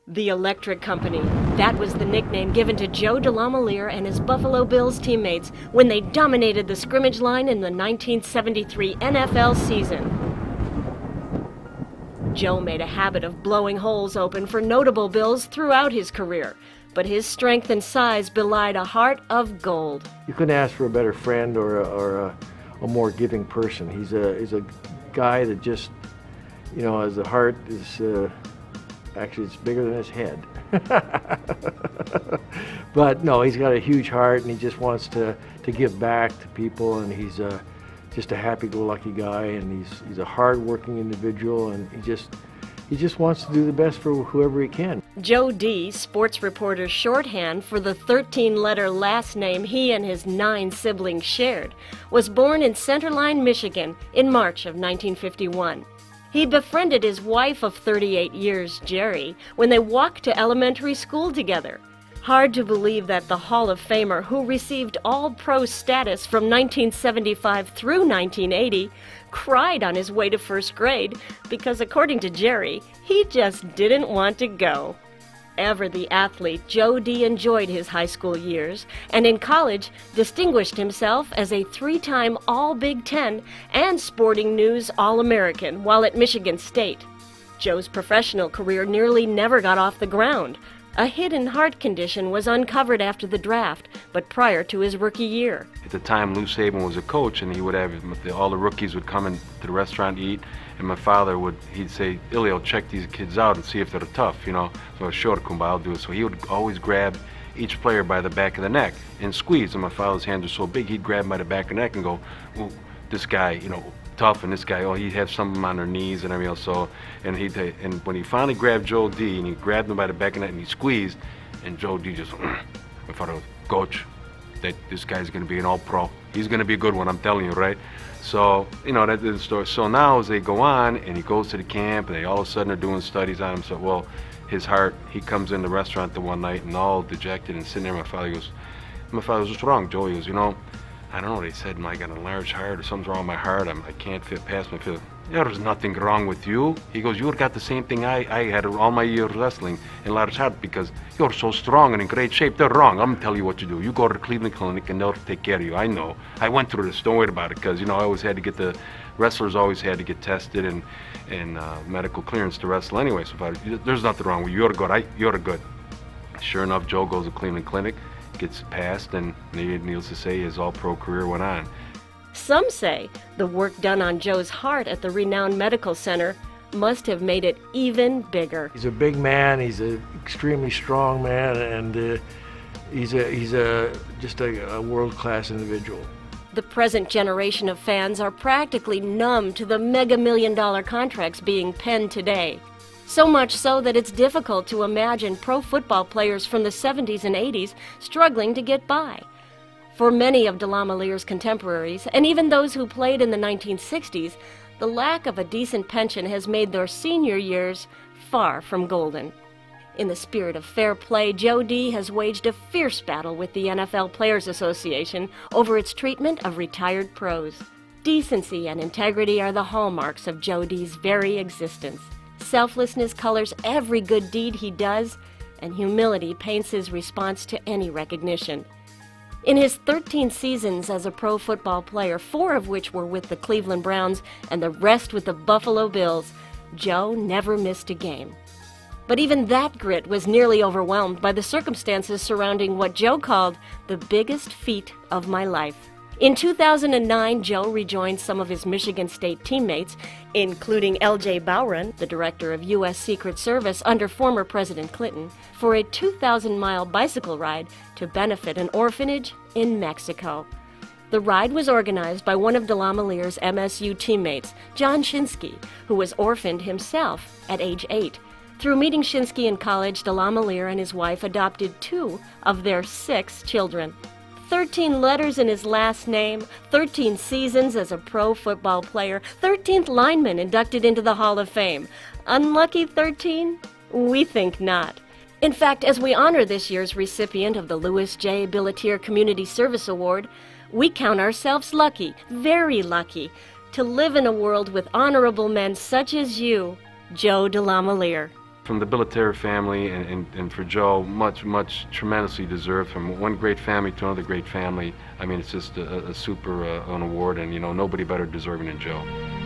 The Electric Company. That was the nickname given to Joe DeLamielleure and his Buffalo Bills teammates when they dominated the scrimmage line in the 1973 NFL season. Joe made a habit of blowing holes open for notable Bills throughout his career, but his strength and size belied a heart of gold. You couldn't ask for a better friend or a more giving person. He's a guy that just, you know, his heart is actually it's bigger than his head. But no, he's got a huge heart and he just wants to give back to people, and he's just a happy-go-lucky guy, and he's a hard-working individual, and he just wants to do the best for whoever he can. Joe D., sports reporter's shorthand for the 13-letter last name he and his 9 siblings shared, was born in Centerline, Michigan in March of 1951. He befriended his wife of 38 years, Jerry, when they walked to elementary school together. Hard to believe that the Hall of Famer, who received All-Pro status from 1975 through 1980, cried on his way to first grade because, according to Jerry, he just didn't want to go. Ever the athlete, Joe D. enjoyed his high school years, and in college distinguished himself as a 3-time All-Big Ten and Sporting News All-American while at Michigan State. Joe's professional career nearly never got off the ground. A hidden heart condition was uncovered after the draft, but prior to his rookie year. At the time, Lou Saban was a coach, and he would have all the rookies would come into the restaurant to eat, and my father he'd say, Ilio, check these kids out and see if they're tough, you know. So sure, Kumba, I'll do it. So he would always grab each player by the back of the neck and squeeze, and my father's hands were so big, he'd grab him by the back of the neck and go, well, this guy, you know, tough, and this guy, oh, he'd have some of them on their knees and everything else. So, and when he finally grabbed Joe D, and he grabbed him by the back of the neck and he squeezed, and Joe D just, my father goes, Coach, this guy's going to be an All-Pro. He's going to be a good one, I'm telling you, right? So, you know, that's the story. So now as they go on, and he goes to the camp, and they all of a sudden are doing studies on him. So, well, his heart, he comes in the restaurant the one night and all dejected and sitting there. My father goes, what's wrong, Joe? He goes, you know, I don't know, they said I got a large heart or something's wrong with my heart. I can't fit past my field. Yeah, there's nothing wrong with you. He goes, you got the same thing I had all my years wrestling in large heart because you're so strong and in great shape. They're wrong. I'm telling you what to do. You go to the Cleveland Clinic and they'll take care of you. I know. I went through this. Don't worry about it, because, you know, I always had to get wrestlers always had to get tested and medical clearance to wrestle anyway. So there's nothing wrong with you. You're good. Sure enough, Joe goes to Cleveland Clinic, gets passed, and needless to say, his All-Pro career went on. Some say the work done on Joe's heart at the renowned medical center must have made it even bigger. He's a big man, he's an extremely strong man, and he's just a world-class individual. The present generation of fans are practically numb to the mega-million-dollar contracts being penned today. So much so that it's difficult to imagine pro football players from the 70s and 80s struggling to get by. For many of DeLamielleure's contemporaries, and even those who played in the 1960s, the lack of a decent pension has made their senior years far from golden. In the spirit of fair play, Joe D. has waged a fierce battle with the NFL Players Association over its treatment of retired pros. Decency and integrity are the hallmarks of Joe D.'s very existence. Selflessness colors every good deed he does, and humility paints his response to any recognition. In his 13 seasons as a pro football player, 4 of which were with the Cleveland Browns and the rest with the Buffalo Bills, Joe never missed a game. But even that grit was nearly overwhelmed by the circumstances surrounding what Joe called the biggest feat of my life. In 2009, Joe rejoined some of his Michigan State teammates, including L.J. Bowron, the director of U.S. Secret Service under former President Clinton, for a 2,000-mile bicycle ride to benefit an orphanage in Mexico. The ride was organized by one of DeLamielleure's MSU teammates, John Shinsky, who was orphaned himself at age 8. Through meeting Shinsky in college, DeLamielleure and his wife adopted 2 of their 6 children. 13 letters in his last name, 13 seasons as a pro football player, 13th lineman inducted into the Hall of Fame. Unlucky 13? We think not. In fact, as we honor this year's recipient of the Louis J. Billittier Community Service Award, we count ourselves lucky, very lucky, to live in a world with honorable men such as you, Joe DeLamielleure. From the Billittier family and for Joe, much tremendously deserved. From one great family to another great family. I mean, it's just a super an award, and you know, nobody better deserving than Joe.